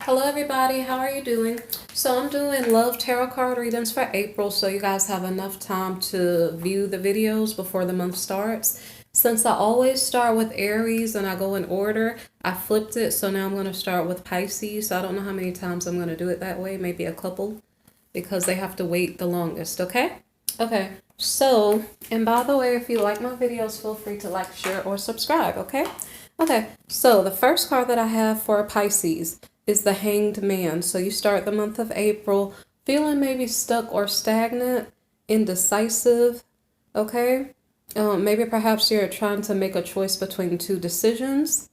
Hello everybody, how are you doing? So I'm doing love tarot card readings for April, so you guys have enough time to view the videos before the month starts. Since I always start with Aries and I go in order, I flipped it, so now I'm going to start with Pisces. So I don't know how many times I'm going to do it that way, maybe a couple, because they have to wait the longest, okay? Okay, so, and by the way, if you like my videos, feel free to like, share, or subscribe, okay? Okay, so the first card that I have for Pisces is the Hanged Man. So you start the month of April feeling maybe stuck or stagnant, indecisive, okay? Maybe perhaps you're trying to make a choice between two decisions.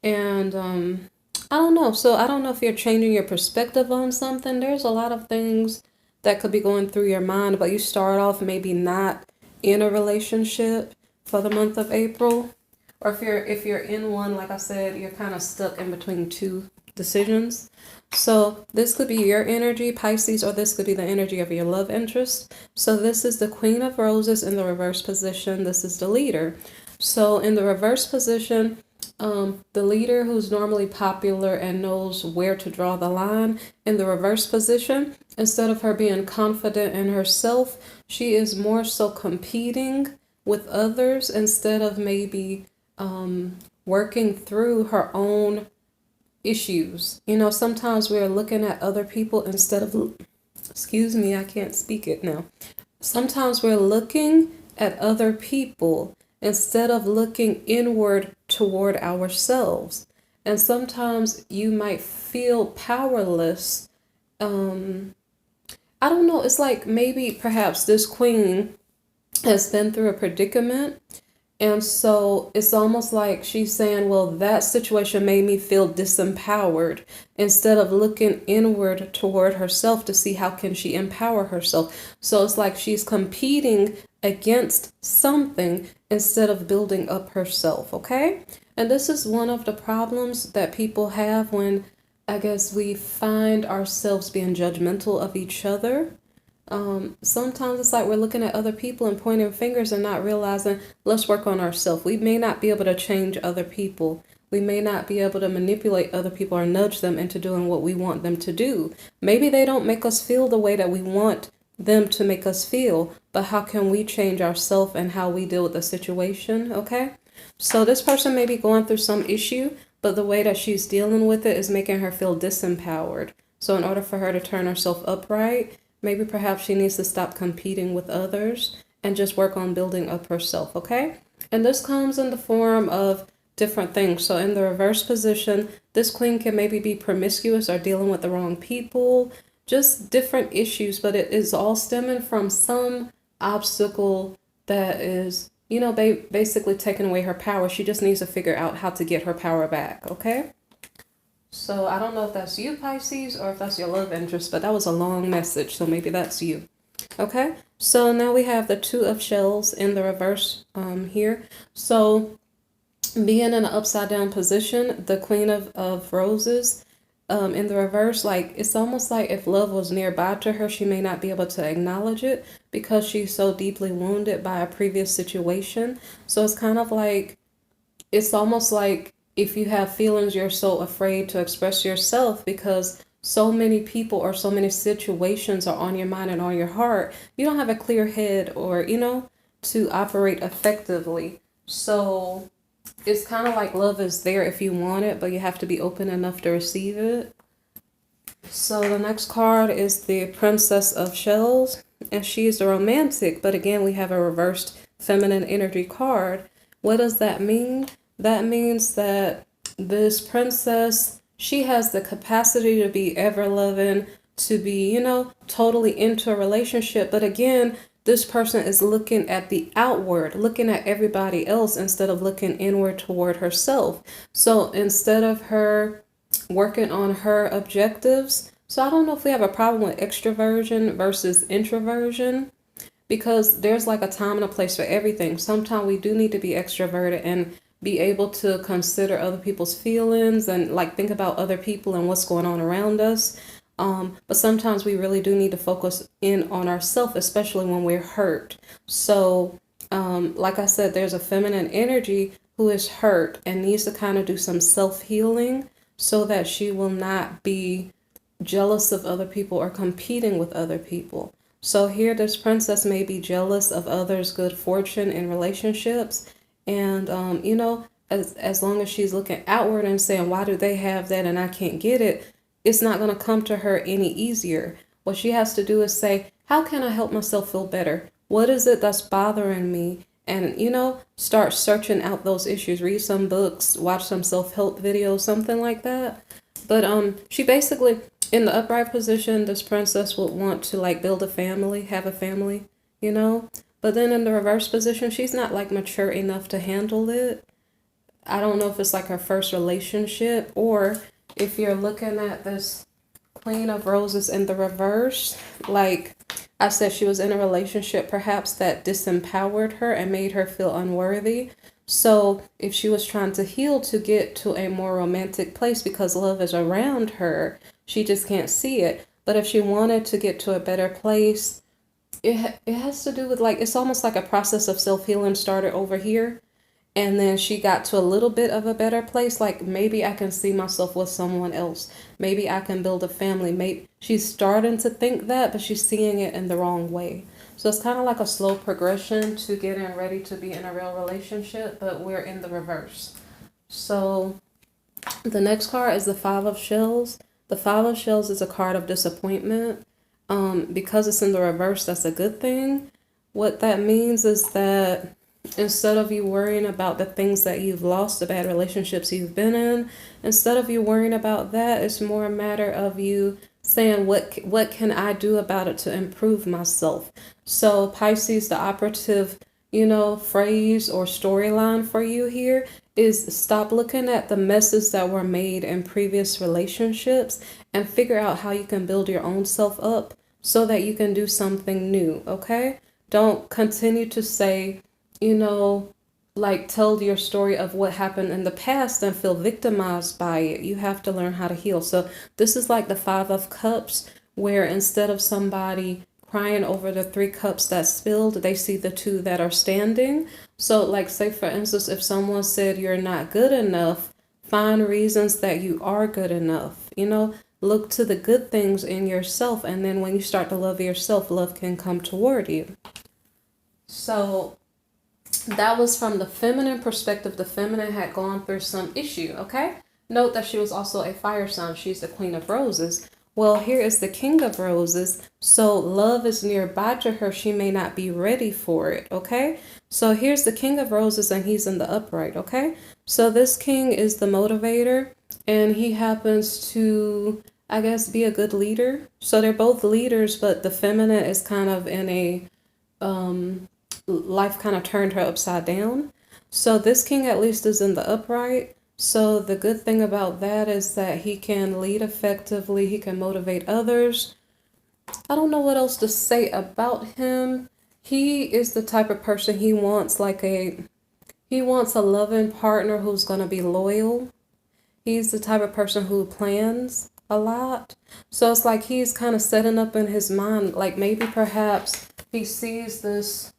And I don't know. So I don't know if you're changing your perspective on something. There's a lot of things that could be going through your mind, but you start off maybe not in a relationship for the month of April. Or if you're in one, like I said, you're kind of stuck in between two decisions. So this could be your energy, Pisces, or this could be the energy of your love interest. So this is the Queen of Roses in the reverse position. This is the leader. So in the reverse position, the leader who's normally popular and knows where to draw the line, in the reverse position, instead of her being confident in herself, she is more so competing with others instead of maybe working through her own issues. You know, sometimes we're looking at other people instead of, excuse me, I can't speak it now. Sometimes we're looking at other people instead of looking inward toward ourselves. And sometimes you might feel powerless. I don't know, it's like maybe perhaps this queen has been through a predicament, and so it's almost like she's saying, well, that situation made me feel disempowered, instead of looking inward toward herself to see how can she empower herself. So it's like she's competing against something instead of building up herself, okay? And this is one of the problems that people have when I guess we find ourselves being judgmental of each other. Sometimes it's like we're looking at other people and pointing fingers and not realizing, let's work on ourselves. We may not be able to change other people. We may not be able to manipulate other people or nudge them into doing what we want them to do. Maybe they don't make us feel the way that we want them to make us feel, but how can we change ourselves and how we deal with the situation, okay? So this person may be going through some issue, but the way that she's dealing with it is making her feel disempowered. So in order for her to turn herself upright, maybe perhaps she needs to stop competing with others and just work on building up herself, okay? And this comes in the form of different things. So in the reverse position, this queen can maybe be promiscuous or dealing with the wrong people, just different issues, but it is all stemming from some obstacle that is, you know, basically taking away her power. She just needs to figure out how to get her power back, okay? So I don't know if that's you, Pisces, or if that's your love interest, but that was a long message, so maybe that's you. Okay, so now we have the Two of Shells in the reverse here. So being in an upside down position, the Queen of Roses in the reverse, like it's almost like if love was nearby to her, she may not be able to acknowledge it because she's so deeply wounded by a previous situation. So it's kind of like, it's almost like if you have feelings, you're so afraid to express yourself because so many people or so many situations are on your mind and on your heart. You don't have a clear head or, you know, to operate effectively. So it's kind of like love is there if you want it, but you have to be open enough to receive it. So the next card is the Princess of Shells, and she is the romantic, but again, we have a reversed feminine energy card. What does that mean? That means that this princess, she has the capacity to be ever loving, to be, you know, totally into a relationship. But again, this person is looking at the outward, looking at everybody else instead of looking inward toward herself. So instead of her working on her objectives, so I don't know if we have a problem with extroversion versus introversion, because there's like a time and a place for everything. Sometimes we do need to be extroverted and be able to consider other people's feelings and like think about other people and what's going on around us. But sometimes we really do need to focus in on ourselves, especially when we're hurt. So, like I said, there's a feminine energy who is hurt and needs to kind of do some self-healing. so that she will not be jealous of other people or competing with other people. So here this princess may be jealous of others' good fortune in relationships. And, as long as she's looking outward and saying, why do they have that and I can't get it? It's not going to come to her any easier. What she has to do is say, how can I help myself feel better? What is it that's bothering me? And, start searching out those issues. Read some books, watch some self-help videos, something like that. But she basically, in the upright position, this princess would want to like build a family, have a family, But then in the reverse position, she's not like mature enough to handle it. I don't know if it's like her first relationship, or if you're looking at this Queen of Roses in the reverse, like I said, she was in a relationship perhaps that disempowered her and made her feel unworthy. So if she was trying to heal to get to a more romantic place because love is around her, she just can't see it. But if she wanted to get to a better place, it has to do with like, it's almost like a process of self-healing started over here. And then she got to a little bit of a better place. Like maybe I can see myself with someone else. Maybe I can build a family. Maybe she's starting to think that, but she's seeing it in the wrong way. So it's kind of like a slow progression to getting ready to be in a real relationship, but we're in the reverse. So the next card is the Five of Shells. The Five of Shells is a card of disappointment. Because it's in the reverse, that's a good thing. What that means is that instead of you worrying about the things that you've lost, the bad relationships you've been in, instead of you worrying about that, it's more a matter of you saying, what can I do about it to improve myself? So Pisces, the operative, phrase or storyline for you here is stop looking at the messes that were made in previous relationships and figure out how you can build your own self up so that you can do something new, okay? Don't continue to say, like tell your story of what happened in the past and feel victimized by it. You have to learn how to heal. So this is like the Five of Cups, where instead of somebody crying over the 3 cups that spilled, they see the 2 that are standing. So like say for instance, if someone said you're not good enough, find reasons that you are good enough. Look to the good things in yourself, and then when you start to love yourself, love can come toward you. So that was from the feminine perspective. The feminine had gone through some issue, okay? Note that she was also a fire sign. She's the Queen of Roses. Well, here is the King of Roses. So love is nearby to her. She may not be ready for it, okay? So here's the King of Roses, and he's in the upright, okay? So this king is the motivator, and he happens to, I guess, be a good leader. So they're both leaders, but the feminine is kind of in a life kind of turned her upside down. So this king at least is in the upright. So the good thing about that is that he can lead effectively. He can motivate others. I don't know what else to say about him. He is the type of person he wants a loving partner who's going to be loyal. He's the type of person who plans a lot. So it's like he's kind of setting up in his mind, like maybe perhaps he sees this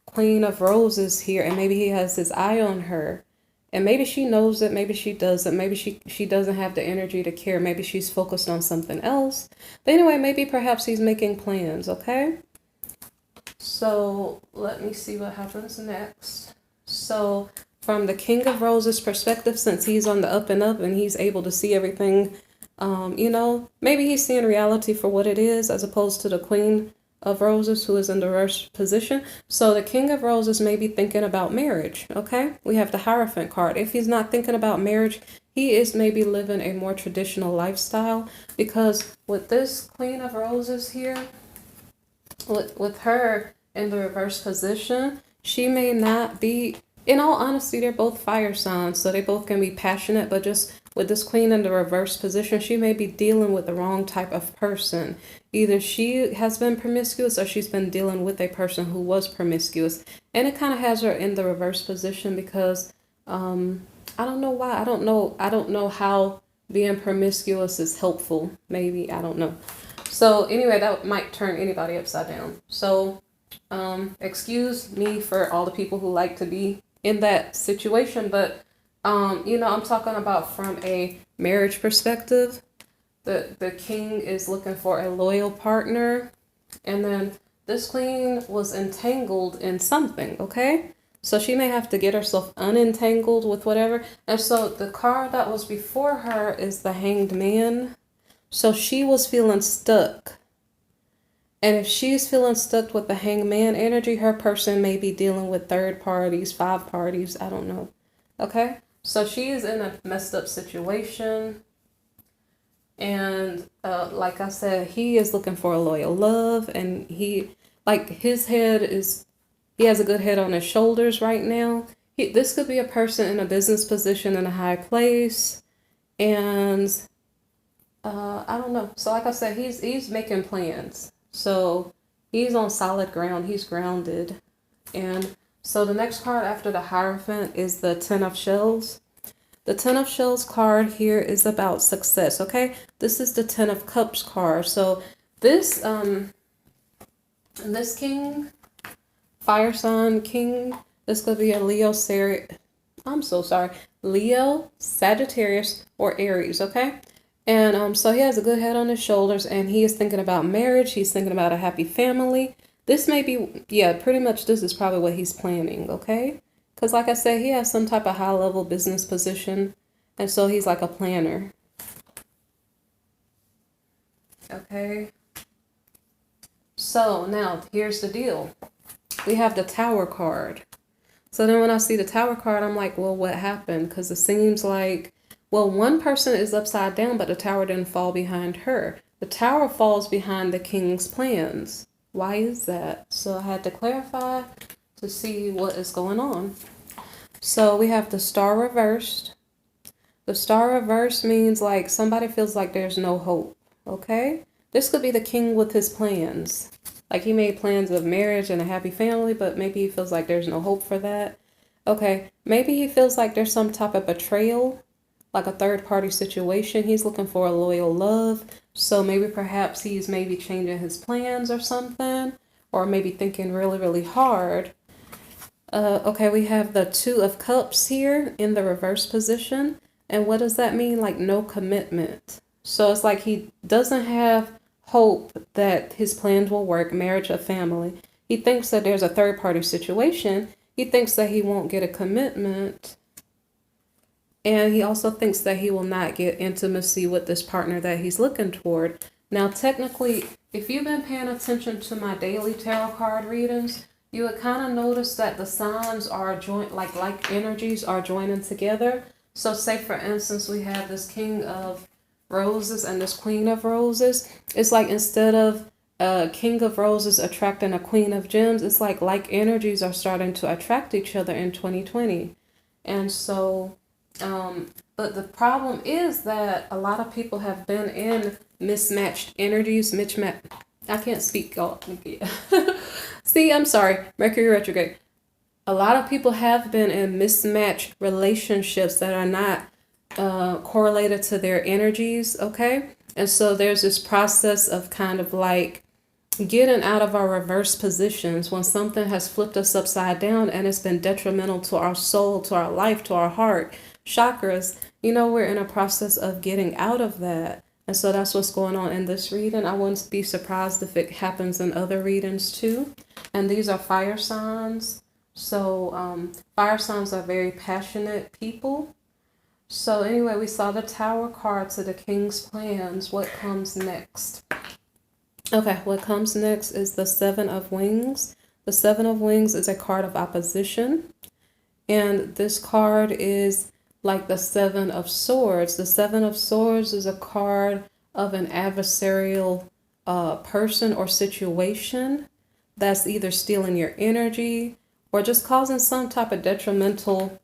Queen of Roses here, and maybe he has his eye on her, and maybe she knows it, maybe she doesn't, maybe she doesn't have the energy to care, maybe she's focused on something else. But anyway, maybe perhaps he's making plans, okay? So let me see what happens next. So from the King of Roses perspective, since he's on the up and up and he's able to see everything, maybe he's seeing reality for what it is as opposed to the Queen of Roses who is in the reverse position. So the King of Roses may be thinking about marriage, okay? We have the Hierophant card. If he's not thinking about marriage, he is maybe living a more traditional lifestyle, because with this Queen of Roses here, with her in the reverse position, she may not be, in all honesty, they're both fire signs, so they both can be passionate, but just with this Queen in the reverse position, she may be dealing with the wrong type of person. Either she has been promiscuous or she's been dealing with a person who was promiscuous. And it kind of has her in the reverse position because I don't know why. I don't know how being promiscuous is helpful. Maybe, I don't know. So anyway, that might turn anybody upside down. So excuse me for all the people who like to be in that situation, but I'm talking about from a marriage perspective. The king is looking for a loyal partner, and then this queen was entangled in something, okay? So she may have to get herself unentangled with whatever. And so the card that was before her is the Hanged Man. So she was feeling stuck. And if she's feeling stuck with the hangman energy, her person may be dealing with third parties, five parties, I don't know. Okay? So she is in a messed up situation. And like I said, he is looking for a loyal love. And he has a good head on his shoulders right now. This could be a person in a business position in a high place. And I don't know. So like I said, he's making plans. So he's on solid ground. He's grounded. And so the next card after the Hierophant is the Ten of Shells. The Ten of Shells card here is about success, okay? This is the Ten of Cups card. So this king, fire sign king, this could be a Leo, Sagittarius, or Aries, okay? And so he has a good head on his shoulders, and he is thinking about marriage. He's thinking about a happy family. This may be, yeah, pretty much this is probably what he's planning, okay? Because like I said, he has some type of high-level business position, and so he's like a planner. Okay. So now, here's the deal. We have the Tower card. So then when I see the Tower card, I'm like, well, what happened? Because it seems like, well, one person is upside down, but the tower didn't fall behind her. The tower falls behind the king's plans. Why is that? So I had to clarify to see what is going on. So we have the Star reversed. The Star reversed means like somebody feels like there's no hope, okay? This could be the king with his plans. Like he made plans of marriage and a happy family, but maybe he feels like there's no hope for that. Okay, maybe he feels like there's some type of betrayal, like a third party situation. He's looking for a loyal love. So maybe perhaps he's maybe changing his plans or something, or maybe thinking really, really hard. Okay, we have the Two of Cups here in the reverse position. And what does that mean? Like no commitment. So it's like he doesn't have hope that his plans will work, marriage or family. He thinks that there's a third party situation. He thinks that he won't get a commitment. And he also thinks that he will not get intimacy with this partner that he's looking toward. Now, technically, if you've been paying attention to my daily tarot card readings, you would kind of notice that the signs are joined, like energies are joining together. So say, for instance, we have this King of Roses and this Queen of Roses. It's like instead of a King of Roses attracting a Queen of Gems, it's like energies are starting to attract each other in 2020. And so, but the problem is that a lot of people have been in mismatched energies, I can't speak. Oh, see, I'm sorry, Mercury retrograde. A lot of people have been in mismatched relationships that are not correlated to their energies, okay? And so there's this process of kind of like getting out of our reverse positions when something has flipped us upside down and it's been detrimental to our soul, to our life, to our heart, chakras. We're in a process of getting out of that. And so that's what's going on in this reading. I wouldn't be surprised if it happens in other readings too. And these are fire signs. So fire signs are very passionate people. So anyway, we saw the Tower card to the King's plans. What comes next? Okay, what comes next is the Seven of Wings. The Seven of Wings is a card of opposition. And this card is like the Seven of Swords. The Seven of Swords is a card of an adversarial person or situation that's either stealing your energy or just causing some type of detrimental,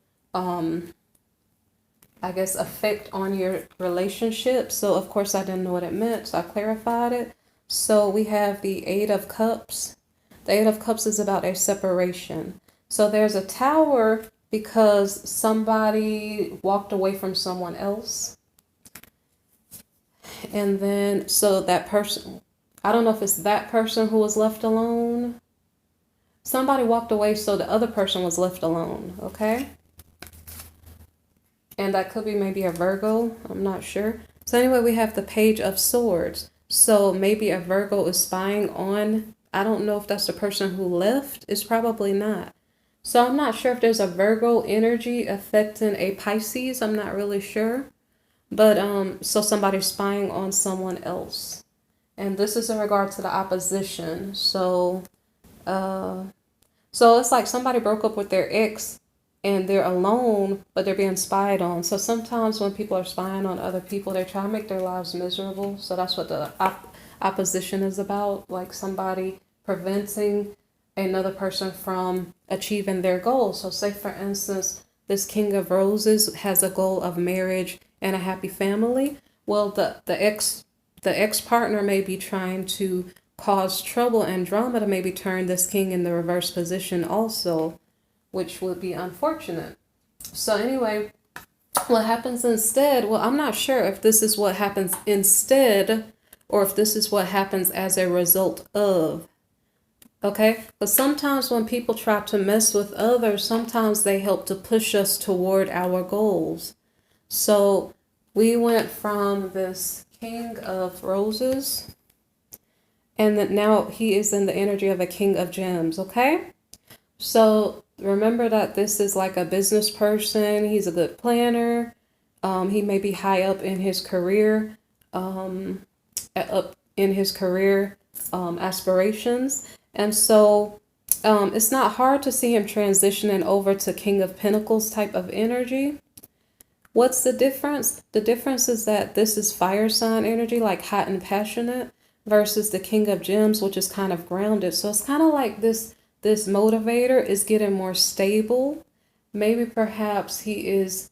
effect on your relationship. So, of course, I didn't know what it meant, so I clarified it. So we have the Eight of Cups. The Eight of Cups is about a separation. So there's a tower because somebody walked away from someone else. And then, so that person, I don't know if it's that person who was left alone. Somebody walked away, so the other person was left alone, okay? And that could be maybe a Virgo. I'm not sure. So anyway, we have the Page of Swords. So maybe a Virgo is spying on, I don't know if that's the person who left. It's probably not. So I'm not sure if there's a Virgo energy affecting a Pisces. I'm not really sure. But so somebody's spying on someone else. And this is in regard to the opposition. So it's like somebody broke up with their ex and they're alone, but they're being spied on. So sometimes when people are spying on other people, they try to make their lives miserable. So that's what the opposition is about, like somebody preventing another person from achieving their goals. So say, for instance, this King of Roses has a goal of marriage and a happy family. Well, the ex partner may be trying to cause trouble and drama to maybe turn this king in the reverse position also, which would be unfortunate. So anyway, what happens instead? Well, I'm not sure if this is what happens instead or if this is what happens as a result of. Okay? But sometimes when people try to mess with others, sometimes they help to push us toward our goals. So we went from this King of Roses, and that now he is in the energy of a King of Gems, okay? So remember that this is like a business person. He's a good planner. He may be high up in his career, aspirations. And so it's not hard to see him transitioning over to King of Pentacles type of energy. What's the difference? The difference is that this is fire sign energy, like hot and passionate, versus the King of Gems, which is kind of grounded. So it's kind of like this motivator is getting more stable. Maybe perhaps he is,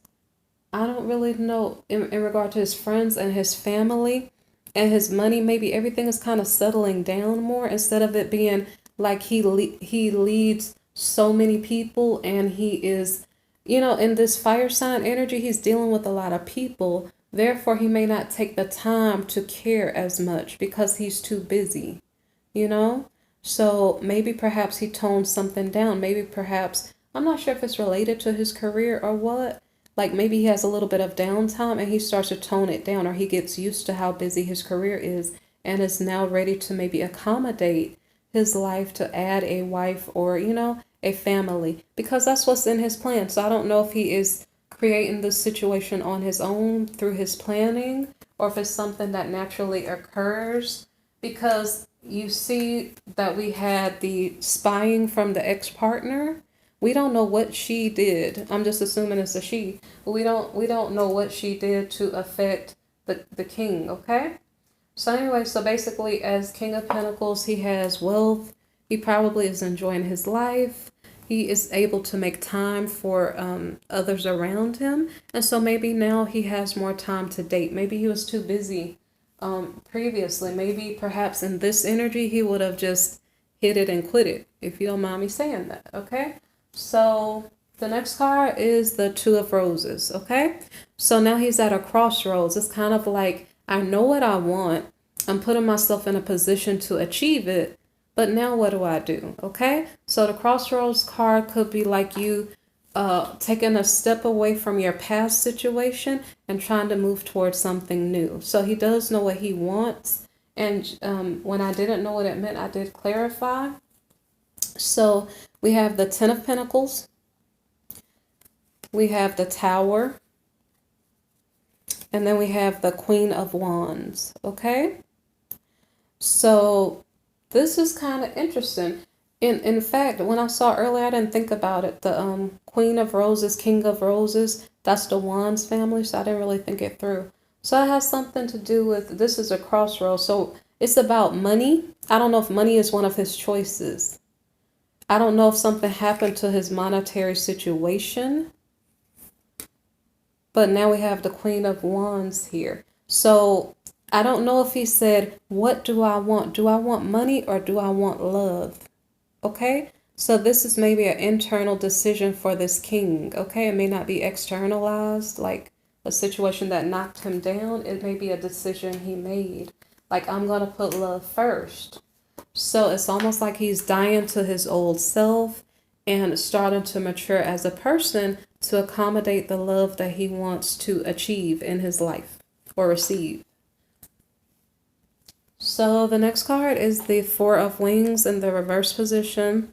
I don't really know, in regard to his friends and his family and his money, maybe everything is kind of settling down more instead of it being like he leads so many people and he is, in this fire sign energy, he's dealing with a lot of people. Therefore, he may not take the time to care as much because he's too busy, So maybe perhaps he tones something down. Maybe perhaps, I'm not sure if it's related to his career or what. Like maybe he has a little bit of downtime and he starts to tone it down, or he gets used to how busy his career is and is now ready to maybe accommodate his life to add a wife or, a family, because that's what's in his plan. So I don't know if he is creating this situation on his own through his planning or if it's something that naturally occurs, because you see that we had the spying from the ex-partner. We don't know what she did. I'm just assuming it's a she. But we don't know what she did to affect the king, okay? So anyway, so basically as King of Pentacles, he has wealth. He probably is enjoying his life. He is able to make time for others around him. And so maybe now he has more time to date. Maybe he was too busy previously. Maybe perhaps in this energy, he would have just hit it and quit it, if you don't mind me saying that, okay? So the next card is the Two of Roses, okay? So now he's at a crossroads. It's kind of like, I know what I want. I'm putting myself in a position to achieve it. But now what do I do? Okay? So the crossroads card could be like you taking a step away from your past situation and trying to move towards something new. So he does know what he wants. And when I didn't know what it meant, I did clarify. So we have the Ten of Pentacles. We have the Tower. And then we have the Queen of Wands. Okay? So this is kind of interesting. In fact, when I saw earlier, I didn't think about it. The Queen of Roses, King of Roses, that's the Wands family, so I didn't really think it through. So it has something to do with, this is a crossroads. So it's about money. I don't know if money is one of his choices. I don't know if something happened to his monetary situation. But now we have the Queen of Wands here. So I don't know if he said, what do I want? Do I want money or do I want love? Okay, so this is maybe an internal decision for this king. Okay, it may not be externalized, like a situation that knocked him down. It may be a decision he made. Like, I'm going to put love first. So it's almost like he's dying to his old self and starting to mature as a person to accommodate the love that he wants to achieve in his life or receive. So the next card is the Four of Wings in the reverse position.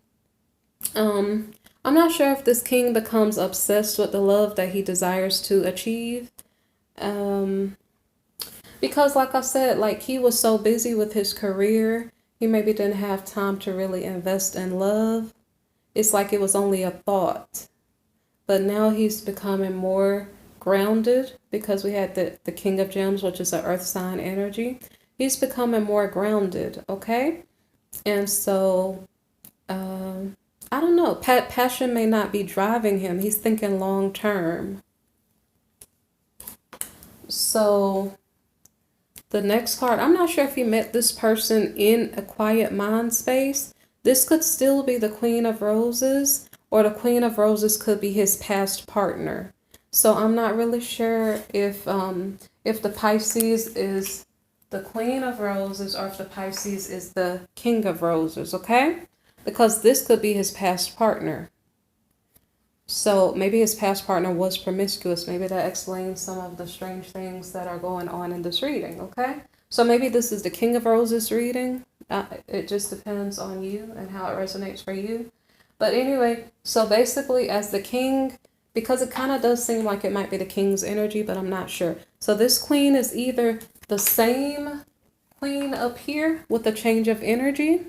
I'm not sure if this king becomes obsessed with the love that he desires to achieve. Because like I said, like he was so busy with his career, he maybe didn't have time to really invest in love. It's like it was only a thought. But now he's becoming more grounded because we had the King of Gems, which is an earth sign energy. He's becoming more grounded, okay? And so, I don't know, passion may not be driving him. He's thinking long term. So the next card, I'm not sure if he met this person in a quiet mind space. This could still be the Queen of Roses, or the Queen of Roses could be his past partner. So I'm not really sure if the Pisces is the Queen of Roses or if the Pisces is the King of Roses, okay? Because this could be his past partner. So maybe his past partner was promiscuous. Maybe that explains some of the strange things that are going on in this reading, okay? So maybe this is the King of Roses reading. It just depends on you and how it resonates for you. But anyway, so basically as the king, because it kind of does seem like it might be the king's energy, but I'm not sure. So this queen is either the same queen up here with a change of energy,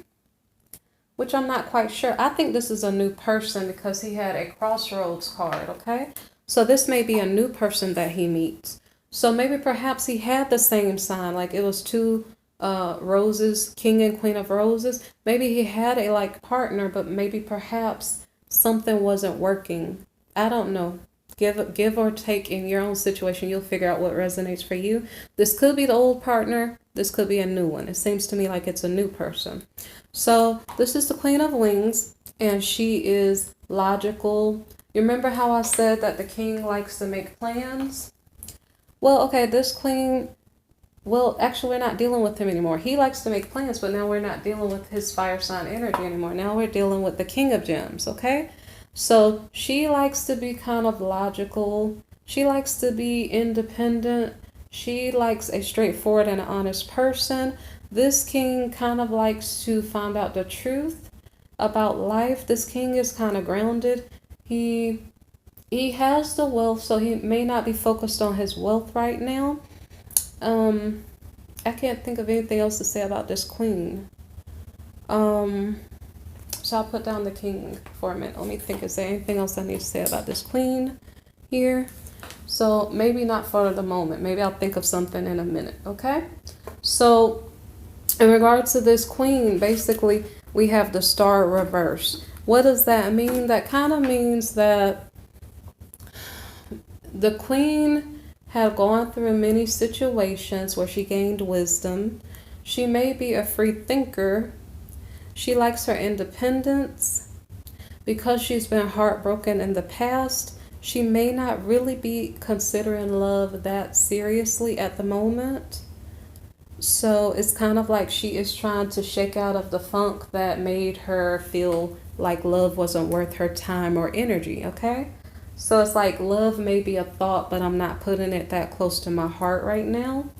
which I'm not quite sure. I think this is a new person because he had a crossroads card, okay? So this may be a new person that he meets. So maybe perhaps he had the same sign, like it was two roses, King and Queen of Roses. Maybe he had a like partner, but maybe perhaps something wasn't working. I don't know. Give or take in your own situation. You'll figure out what resonates for you. This could be the old partner. This could be a new one. It seems to me like it's a new person. So this is the Queen of Wings, and she is logical. You remember how I said that the king likes to make plans? Well, okay, this queen, well, actually, we're not dealing with him anymore. He likes to make plans, but now we're not dealing with his fire sign energy anymore. Now we're dealing with the King of Gems, okay? So she likes to be kind of logical. She likes to be independent. She likes a straightforward and honest person. This king kind of likes to find out the truth about life. This king is kind of grounded. He has the wealth, so he may not be focused on his wealth right now. I can't think of anything else to say about this queen. So I'll put down the king for a minute. Let me think, is there anything else I need to say about this queen here? So maybe not for the moment. Maybe I'll think of something in a minute, okay? So in regards to this queen, basically we have the star reverse. What does that mean? That kind of means that the queen had gone through many situations where she gained wisdom. She may be a free thinker. She likes her independence. Because she's been heartbroken in the past, she may not really be considering love that seriously at the moment. So it's kind of like she is trying to shake out of the funk that made her feel like love wasn't worth her time or energy, okay? So it's like love may be a thought, but I'm not putting it that close to my heart right now.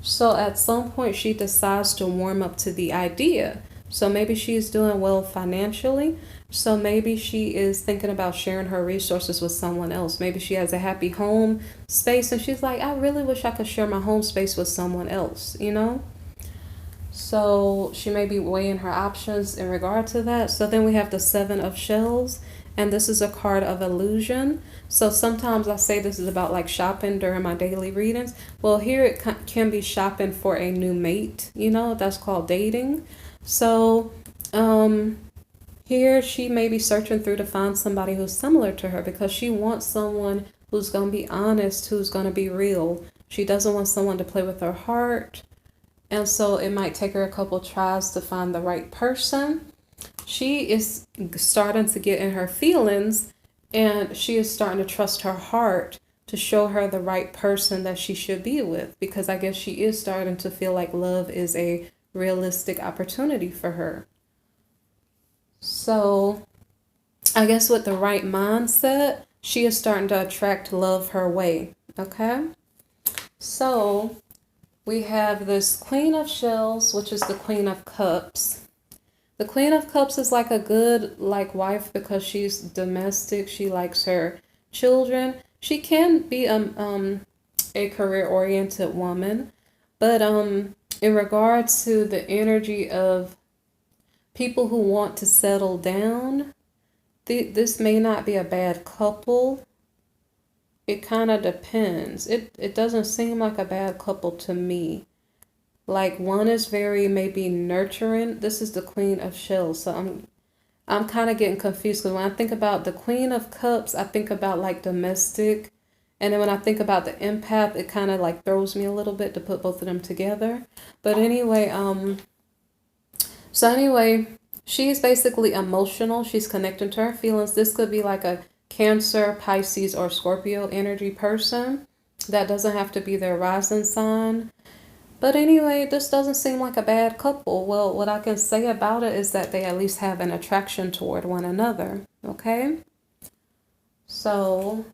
So at some point she decides to warm up to the idea. So maybe she's doing well financially. So maybe she is thinking about sharing her resources with someone else. Maybe she has a happy home space and she's like, I really wish I could share my home space with someone else, you know? So she may be weighing her options in regard to that. So then we have the Seven of Shells, and this is a card of illusion. So sometimes I say this is about like shopping during my daily readings. Well, here it can be shopping for a new mate, you know, that's called dating. So here she may be searching through to find somebody who's similar to her because she wants someone who's going to be honest, who's going to be real. She doesn't want someone to play with her heart. And so it might take her a couple tries to find the right person. She is starting to get in her feelings, and she is starting to trust her heart to show her the right person that she should be with, because I guess she is starting to feel like love is a realistic opportunity for her. So I guess with the right mindset, she is starting to attract love her way. Okay? So we have this Queen of Shells, which is the Queen of Cups. The Queen of Cups is like a good wife because she's domestic. She likes her children. She can be a career-oriented woman, but in regards to the energy of people who want to settle down, this may not be a bad couple. It kind of depends. It doesn't seem like a bad couple to me. Like one is very maybe nurturing. This is the Queen of Shells. So I'm kind of getting confused because when I think about the Queen of Cups, I think about like domestic. And then when I think about the empath, it kind of like throws me a little bit to put both of them together. But anyway, she's basically emotional. She's connecting to her feelings. This could be like a Cancer, Pisces, or Scorpio energy person. That doesn't have to be their rising sign. But anyway, this doesn't seem like a bad couple. Well, what I can say about it is that they at least have an attraction toward one another. Okay? So,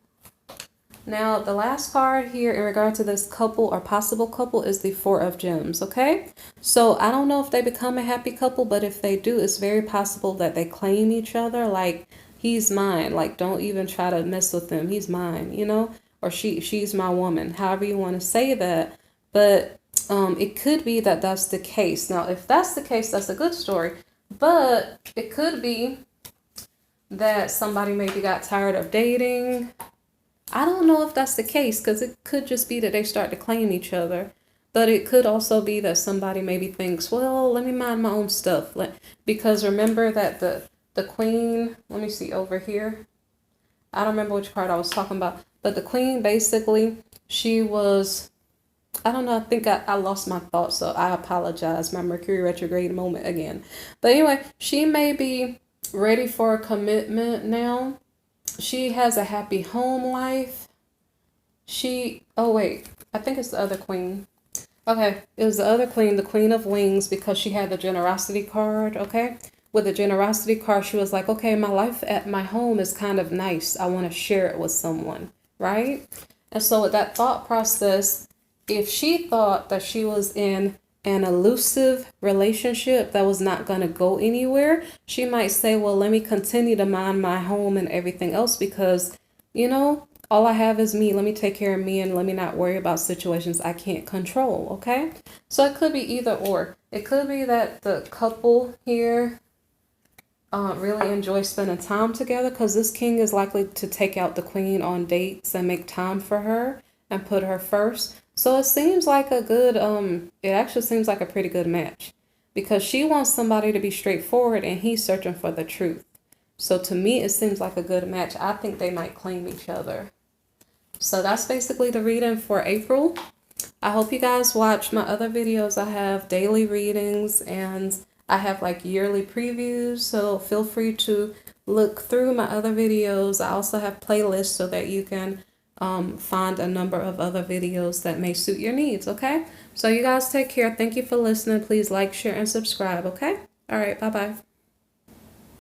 now the last card here in regard to this couple or possible couple is the Four of Gems. Okay? So, I don't know if they become a happy couple, but if they do, it's very possible that they claim each other. Like, he's mine. Like, don't even try to mess with him. He's mine, you know? Or she's my woman. However you want to say that. But it could be that that's the case. Now, if that's the case, that's a good story. But it could be that somebody maybe got tired of dating. I don't know if that's the case because it could just be that they start to claim each other. But it could also be that somebody maybe thinks, well, let me mind my own stuff. Because remember that the queen, let me see over here. I don't remember which card I was talking about. But the queen, basically, she was... I don't know. I think I lost my thoughts, so I apologize. My Mercury retrograde moment again. But anyway, she may be ready for a commitment now. She has a happy home life. Oh wait, I think it's the other queen. Okay, it was the other queen, the Queen of Wings, because she had the generosity card, okay? With the generosity card, she was like, okay, my life at my home is kind of nice. I want to share it with someone, right? And so with that thought process, if she thought that she was in an elusive relationship that was not going to go anywhere, she might say, well, let me continue to mind my home and everything else because, you know, all I have is me. Let me take care of me and let me not worry about situations I can't control, okay? So it could be either or. It could be that the couple here really enjoy spending time together because this king is likely to take out the queen on dates and make time for her and put her first. So it seems like a good, it actually seems like a pretty good match because she wants somebody to be straightforward and he's searching for the truth. So to me, it seems like a good match. I think they might claim each other. So that's basically the reading for April. I hope you guys watch my other videos. I have daily readings and I have like yearly previews. So feel free to look through my other videos. I also have playlists so that you can find a number of other videos that may suit your needs, okay? So you guys take care. Thank you for listening. Please like, share, and subscribe, okay? All right, bye-bye.